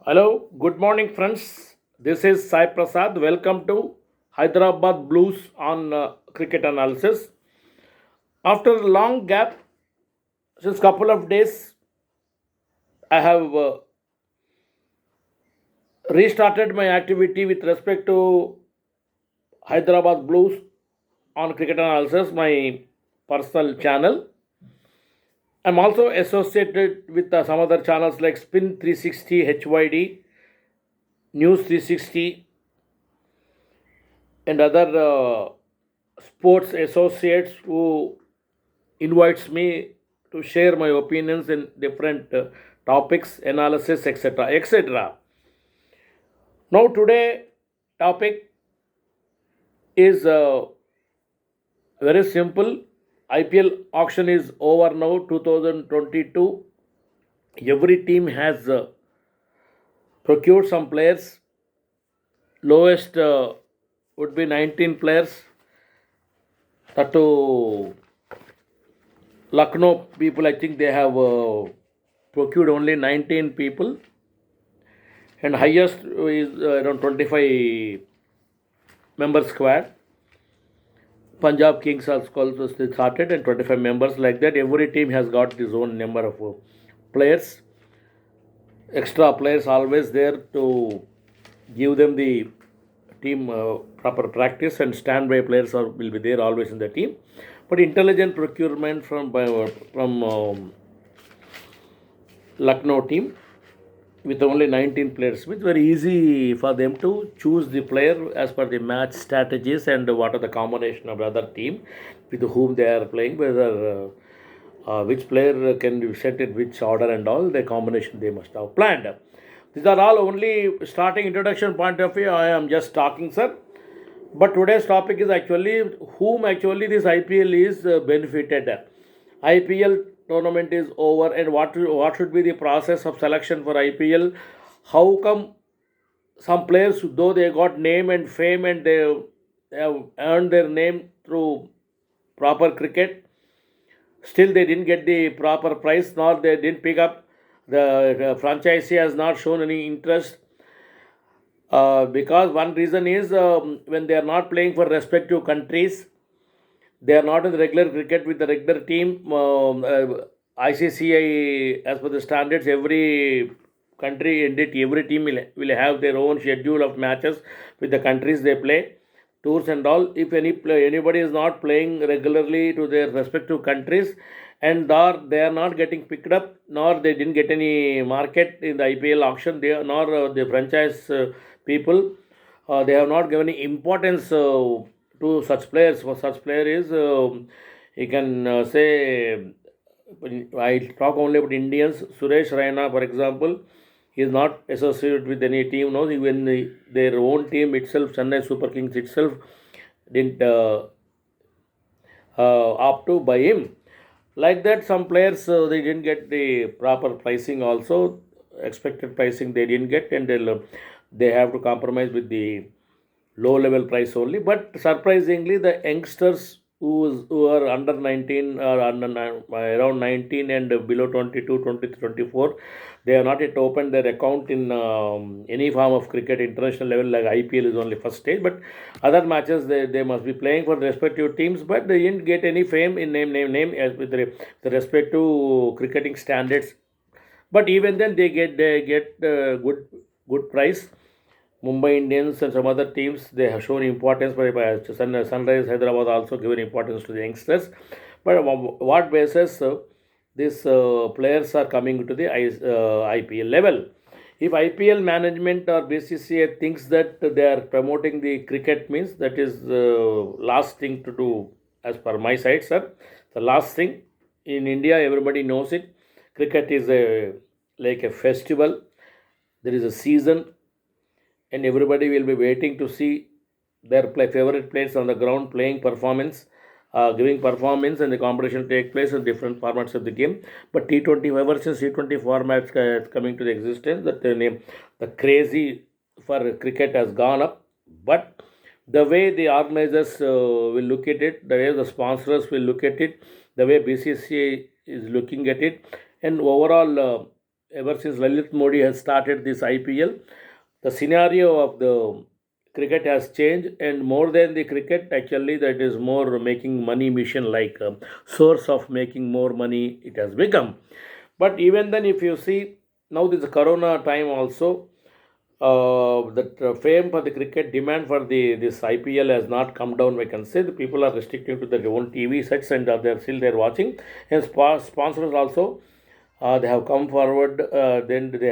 Hello, good morning, friends. This is Sai Prasad. Welcome to Hyderabad Blues on cricket analysis. After a long gap, since couple of days, I have restarted my activity with respect to Hyderabad Blues on cricket analysis, my personal channel. I'm also associated with some other channels like Spin 360, HYD, News 360, and other sports associates who invites me to share my opinions in different topics, analysis, etc., etc. Now, today topic is very simple. IPL auction is over now. 2022. Every team has procured some players. Lowest would be 19 players. That to Lucknow people, I think they have procured only 19 people, and highest is around 25 member squad. Punjab Kings also started and 25 members like that. Every team has got his own number of players. Extra players always there to give them the team proper practice, and standby players will be there always in the team. But intelligent procurement from Lucknow team with only 19 players, it's very easy for them to choose the player as per the match strategies and what are the combination of the other team with whom they are playing, whether which player can be set in which order and all the combination they must have planned. These are all only starting introduction point of view. I am just talking, sir. But today's topic is actually whom actually this IPL is benefited. IPL tournament is over, and what should be the process of selection for IPL? How come some players, though they got name and fame and they have earned their name through proper cricket, still they didn't get the proper price, nor they didn't pick up. The franchisee has not shown any interest because one reason is when they are not playing for respective countries, they are not in the regular cricket with the regular team. ICCI, as per the standards, every country and every team will have their own schedule of matches with the countries they play, tours and all. If anybody is not playing regularly to their respective countries, and or they are not getting picked up, nor they didn't get any market in the IPL auction, nor the franchise people, they have not given any importance to such players. For such player is you can say, I talk only about Indians. Suresh Raina, for example, he is not associated with any team. No, even their own team itself, Chennai Super Kings itself, didn't opt to buy him. Like that, some players they didn't get the proper pricing. Also, expected pricing they didn't get, and they have to compromise with the low level price only. But surprisingly, the youngsters who are under 19 or around 19 and below 22, 23, 24, they have not yet opened their account in any form of cricket international level. Like IPL is only first stage, but other matches they must be playing for respective teams, but they didn't get any fame in name as with the respective cricketing standards. But even then they get good price. Mumbai Indians and some other teams, they have shown importance. Sunrise Hyderabad also given importance to the youngsters. But on what basis these players are coming to the IPL level? If IPL management or BCCA thinks that they are promoting the cricket, means that is the last thing to do as per my side, sir. The last thing in India, everybody knows it. Cricket is like a festival. There is a season, and everybody will be waiting to see their favorite players on the ground playing performance, giving performance, and the competition take place in different formats of the game. But T20, ever since T20 formats coming to the existence, that the name, the crazy for cricket has gone up. But the way the organizers will look at it, the way the sponsors will look at it, the way BCCI is looking at it, and overall ever since Lalit Modi has started this IPL, the scenario of the cricket has changed, and more than the cricket, actually, that is more making money mission like source of making more money it has become. But even then, if you see now, this Corona time also, the fame for the cricket demand for the this IPL has not come down. I can say the people are restricting to their own TV sets, and they're watching, and sponsors also they have come forward. Then they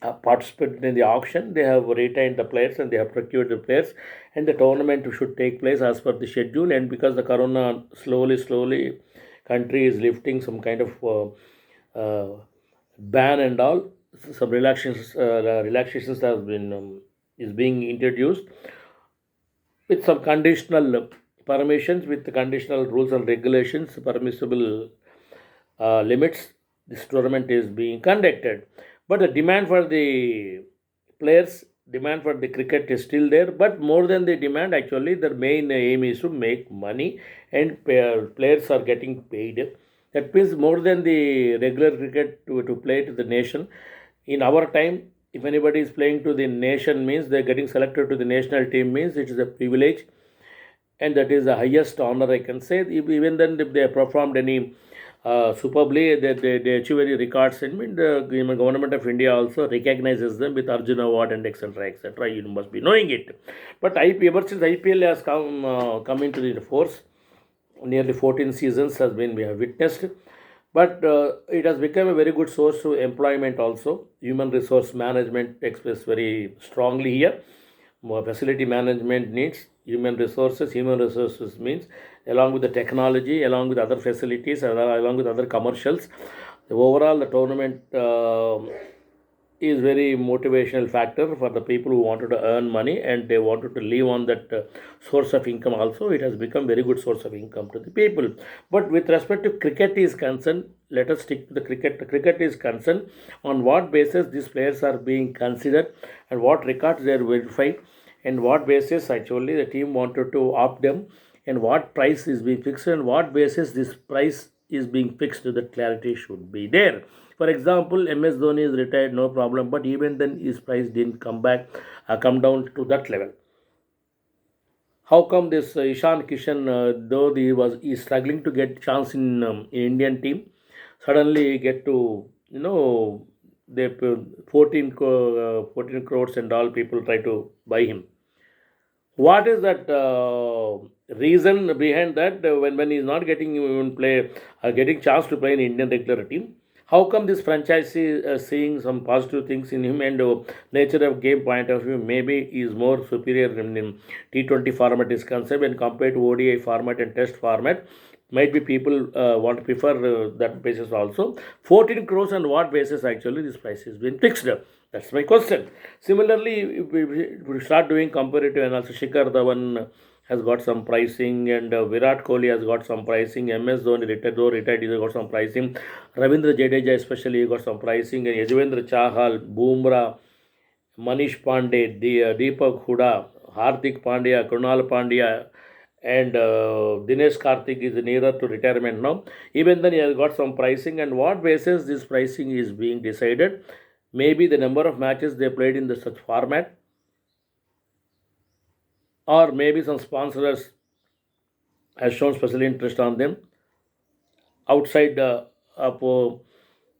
have participated in the auction. They have retained the players and they have procured the players, and the tournament should take place as per the schedule. And because the Corona slowly, country is lifting some kind of ban and all, some relaxations have been is being introduced with some conditional permissions, with the conditional rules and regulations, permissible limits. This tournament is being conducted, but the demand for the players, demand for the cricket is still there. But more than the demand, actually, the main aim is to make money, and players are getting paid. That means more than the regular cricket to play to the nation. In our time, if anybody is playing to the nation, means they're getting selected to the national team, means it is a privilege, and that is the highest honor, I can say. Even then, if they have performed any superbly, they achieve any records. I mean, the government of India also recognizes them with Arjuna Award and etc. etc. You must be knowing it. But ever since IPL has come into the force, nearly 14 seasons has been we have witnessed. But it has become a very good source of employment also. Human resource management expressed very strongly here. More facility management needs human resources. Human resources means along with the technology, along with other facilities, and along with other commercials. The overall the tournament is very motivational factor for the people who wanted to earn money and they wanted to live on that source of income. Also, it has become very good source of income to the people. But with respect to cricket is concerned, let us stick to the cricket. The cricket is concerned, on what basis these players are being considered and what records they are verified, and what basis actually the team wanted to opt them, and what price is being fixed, and what basis this price is being fixed. That clarity should be there. For example, MS Dhoni is retired, no problem, but even then his price didn't come back, come down to that level. How come this Ishan Kishan, though he is struggling to get chance in Indian team, suddenly get to they 14 crores and all people try to buy him. What is that reason behind that? When he's not getting even play, getting chance to play in Indian regular team, how come this franchise is seeing some positive things in him, and nature of game point of view, maybe he is more superior in T20 format is concerned when compared to ODI format and Test format. Might be people want to prefer that basis also. 14 crores on what basis actually this price has been fixed? That's my question. Similarly, if we start doing comparative analysis, Shikhar Dhawan has got some pricing, and Virat Kohli has got some pricing. MS Dhoni retired, he has got some pricing. Ravindra Jadeja especially got some pricing, and Yajwendra Chahal, Bumrah, Manish Pandey, Deepak Huda, Hardik Pandya, Krunal Pandya, and Dinesh Karthik is nearer to retirement now. Even then, he has got some pricing, and what basis this pricing is being decided? Maybe the number of matches they played in the such format, or maybe some sponsors has shown special interest on them outside of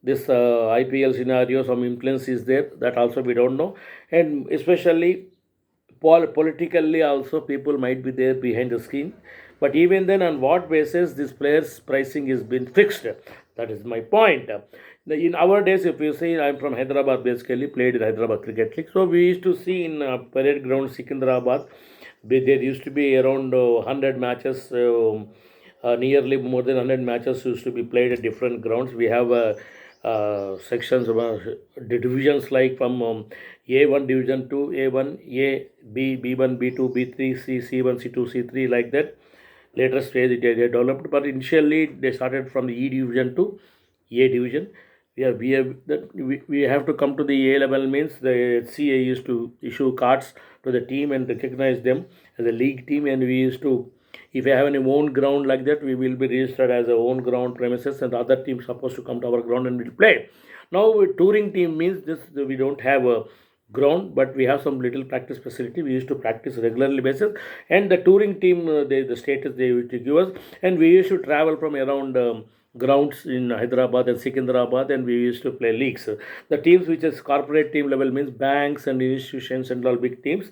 this IPL scenario. Some influence is there, that also we don't know, and especially politically also people might be there behind the screen. But even then, on what basis this players pricing is been fixed? That is my point. In our days, if you see, I'm from Hyderabad, basically played in Hyderabad cricket league, so we used to see in parade ground Secunderabad, there used to be around 100 matches, nearly more than 100 matches used to be played at different grounds. We have sections of the divisions like from A1 division to A1, A, B, B1, B2, B3, C, C1, C2, C3, like that. Later stage they developed, but initially they started from the E division to A division. We have to come to the A level, means the HCA used to issue cards to the team and recognize them as a league team, and we used to If we have any own ground like that, we will be registered as a own ground premises, and the other team supposed to come to our ground and will play. Now, touring team means this: we don't have a ground, but we have some little practice facility. We used to practice regularly basis, and the touring team, the status they used to give us, and we used to travel from around. Grounds in Hyderabad and Secunderabad, and we used to play leagues. The teams which is corporate team level means banks and institutions and all big teams.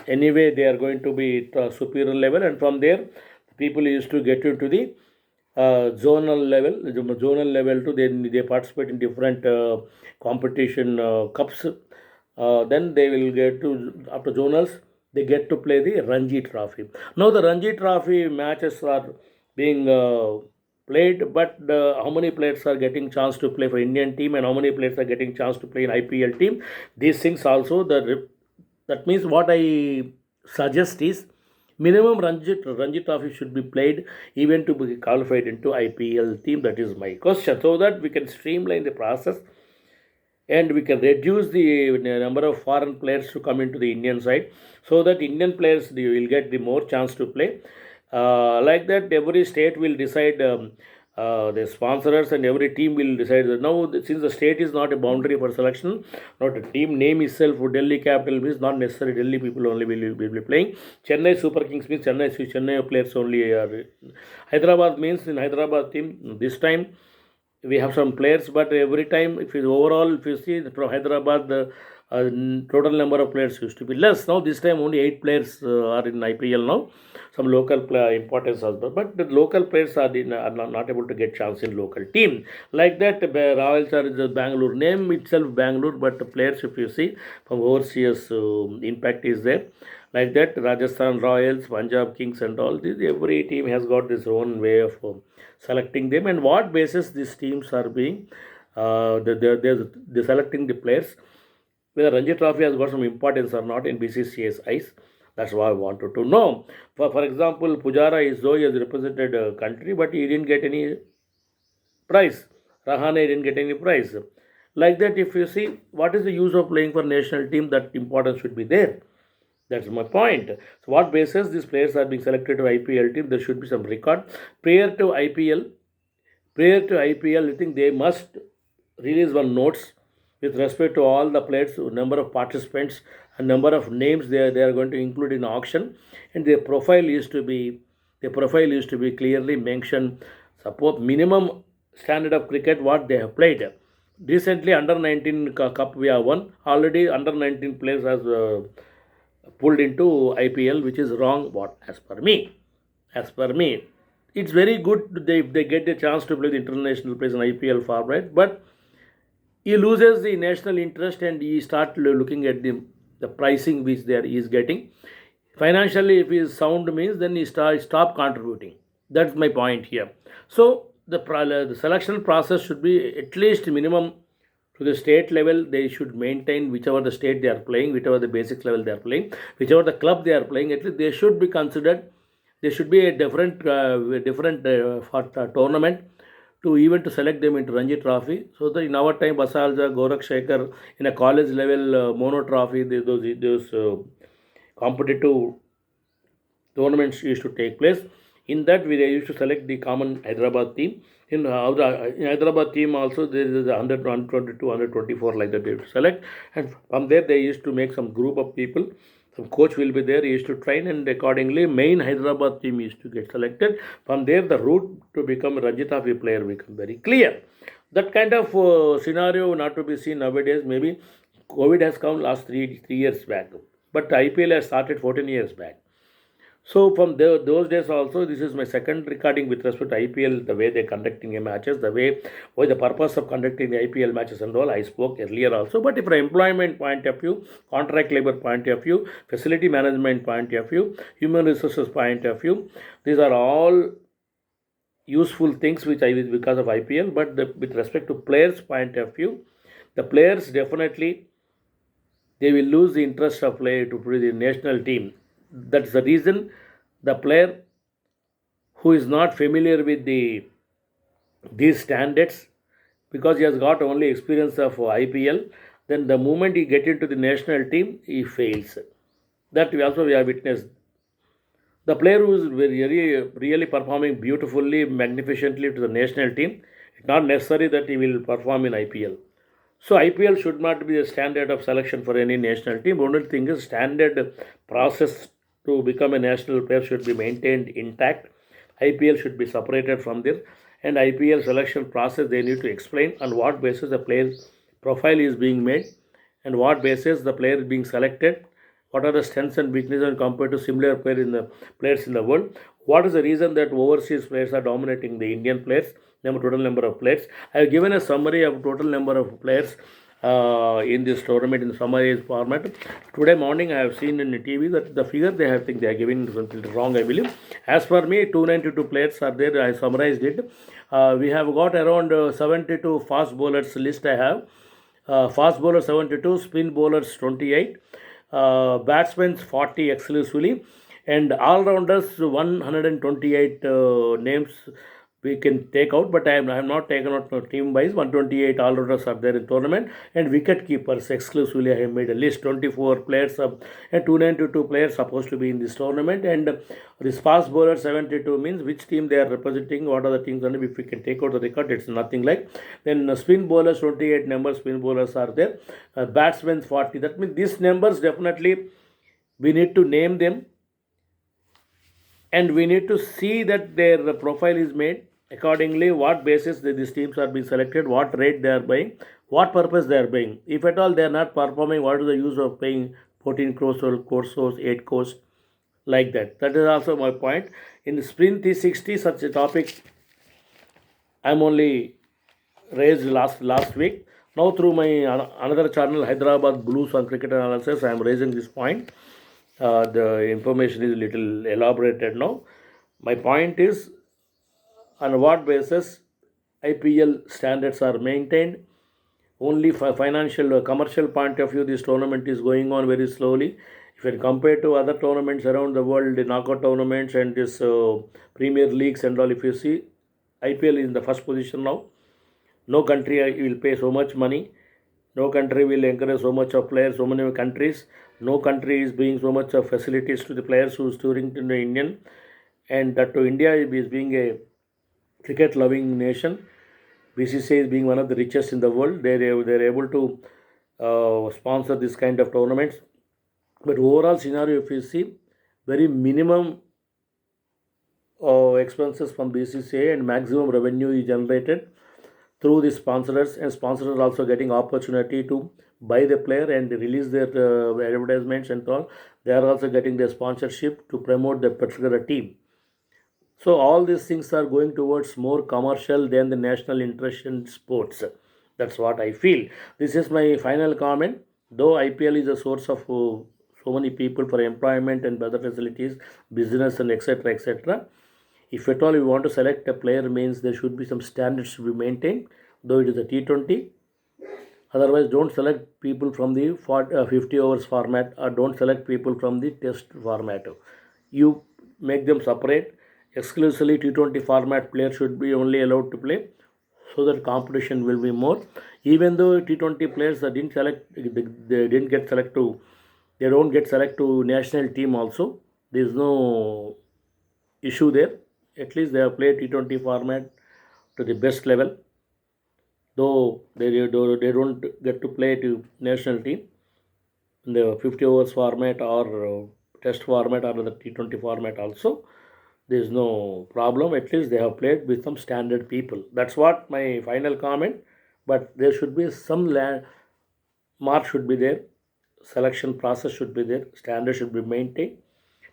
Anyway, they are going to be superior level, and from there, people used to get into the zonal level. Zonal level to they participate in different competition cups. Then they will get to after zonals. They get to play the Ranji Trophy. Now the Ranji Trophy matches are being played, but how many players are getting chance to play for Indian team and how many players are getting chance to play in IPL team? These things also that means what I suggest is minimum Ranji Trophy should be played even to be qualified into IPL team. That is my question, so that we can streamline the process and we can reduce the number of foreign players to come into the Indian side, so that Indian players they will get the more chance to play. Like that, every state will decide the sponsors, and every team will decide that now, since the state is not a boundary for selection, not a team name itself. Delhi Capital means not necessarily Delhi people only will be playing. Chennai Super Kings means Chennai players only are. Hyderabad means in Hyderabad team this time we have some players, but every time if you overall if you see from Hyderabad the total number of players used to be less. Now this time only 8 players are in IPL now. Some local importance also, but the local players are not able to get chance in local team. Like that, Royals are the Bangalore name itself Bangalore, but the players if you see from overseas impact is there. Like that, Rajasthan Royals, Punjab Kings, and all this. Every team has got this own way of selecting them, and what basis these teams are being they're selecting the players. Whether Ranji Trophy has got some importance or not in BCCI's eyes. That's what I wanted to know. For example, Pujara is though he has represented a country, but he didn't get any prize. Rahane didn't get any prize. Like that, if you see, what is the use of playing for national team? That importance should be there. That's my point. So, what basis these players are being selected to IPL team? There should be some record prior to IPL. Prior to IPL, I think they must release one notes with respect to all the players, number of participants, and number of names they are going to include in auction, and their profile used to be clearly mentioned. Suppose minimum standard of cricket what they have played. Recently, under 19 cup we have won. Already under 19 players has pulled into IPL, which is wrong. What as per me, it's very good if they get the chance to play the international players in IPL format, but he loses the national interest and he start looking at the pricing which there he is getting. Financially, if he is sound means then he stop contributing. That's my point here. So the selection process should be at least minimum to the state level. They should maintain whichever the state they are playing, whichever the basic level they are playing, whichever the club they are playing. At least they should be considered. There should be a different for the tournament to even to select them into Ranji Trophy. So that in our time, Basalja, Gorak Shekhar, in a college level mono trophy, those competitive tournaments used to take place. In that, they used to select the common Hyderabad team. In Hyderabad team also, there is a 100, 122, 124 like that they used to select. And from there, they used to make some group of people. Some coach will be there, he used to train, and accordingly, main Hyderabad team used to get selected. From there, the route to become a Ranji Trophy player become very clear. That kind of scenario not to be seen nowadays. Maybe COVID has come last 3 years back, but IPL has started 14 years back. So from those days also, this is my second recording with respect to IPL, the way they're conducting the matches, the way, why the purpose of conducting the IPL matches and all, I spoke earlier also. But from employment point of view, contract labor point of view, facility management point of view, human resources point of view, these are all useful things which I because of IPL. But with respect to players point of view, the players definitely they will lose the interest of play to play the national team. That's the reason the player who is not familiar with these standards, because he has got only experience of IPL, then the moment he get into the national team, he fails. That we have witnessed the player who is really performing beautifully, magnificently to the national team, it's not necessary that he will perform in IPL. So IPL should not be the standard of selection for any national team. Only thing is standard process to become a national player should be maintained intact. IPL should be separated from this, and IPL selection process they need to explain on what basis the player profile is being made and what basis the player is being selected. What are the strengths and weaknesses compared to similar players in the world? What is the reason that overseas players are dominating the Indian players? Total number of players. I have given a summary of total number of players in this tournament in the summary format. Today morning I have seen in the TV that the figure they have think they are giving something wrong, I believe. As for me, 292 players are there. I summarized it. We have got around 72 fast bowlers list I have. Fast bowler 72, spin bowlers 28, batsmen 40 exclusively, and all rounders 128 names we can take out, but I am not taken out team wise. 128 all rounders are there in tournament, and wicket keepers exclusively I have made a list. 24 players and 292 players supposed to be in this tournament, and this fast bowler 72 means which team they are representing, what are the teams, and if we can take out the record, it's nothing like. Then spin bowlers 28 numbers, spin bowlers are there. Batsmen 40. That means these numbers definitely we need to name them, and we need to see that their profile is made accordingly. What basis these teams are being selected, what rate they are buying, what purpose they are buying. If at all they are not performing, what is the use of paying 14 crores or crores, 8 crores, like that. That is also my point. In Sprint 360, such a topic I'm only raised last week. Now through my another channel, Hyderabad Blues on cricket analysis, I am raising this point. The information is little elaborated now. My point is, on what basis IPL standards are maintained. Only for financial commercial point of view, this tournament is going on very slowly. If you compare to other tournaments around the world, the knockout tournaments and this Premier Leagues and all, if you see, IPL is in the first position now. No country will pay so much money. No country will encourage so much of players, so many countries. No country is doing so much of facilities to the players who's touring to the Indian. And that to India is being a cricket loving nation. BCCI is being one of the richest in the world. They're able to sponsor this kind of tournaments. But overall scenario, if you see, very minimum expenses from BCCI and maximum revenue is generated through the sponsors, and sponsors are also getting opportunity to buy the player and release their advertisements and all. They are also getting their sponsorship to promote the particular team. So all these things are going towards more commercial than the national interest in sports. That's what I feel. This is my final comment. Though IPL is a source of so many people for employment and other facilities, business and etc. etc. If at all you want to select a player, means there should be some standards to be maintained. Though it is a T20, otherwise don't select people from the 50 overs format, or don't select people from the test format. You make them separate. Exclusively T20 format players should be only allowed to play, so that competition will be more. Even though T20 players didn't select, they didn't get select to, they don't get select to national team also. There is no issue there. At least they have played T20 format to the best level, though they don't get to play to national team in the 50 overs format or test format or the T20 format also. There is no problem. At least they have played with some standard people. That's what my final comment. But there should be some mark should be there. Selection process should be there. Standard should be maintained.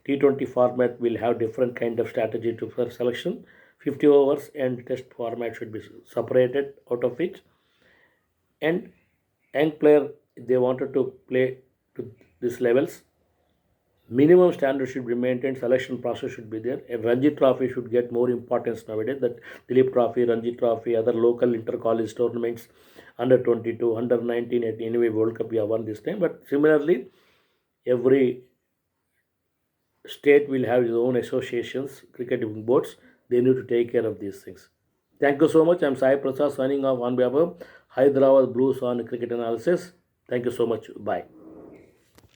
T20 format will have different kind of strategy to for selection. 50 overs and test format should be separated out of it. And young player, if they wanted to play to these levels, minimum standard should be maintained. Selection process should be there. And Ranji Trophy should get more importance nowadays. That Dilip Trophy, Ranji Trophy, other local inter-college tournaments, under 22, under 19. At anyway, World Cup we have won this time. But similarly, every state will have its own associations, cricketing boards. They need to take care of these things. Thank you so much. I'm Sai Prasad signing off on behalf of Hyderabad Blues on cricket analysis. Thank you so much. Bye.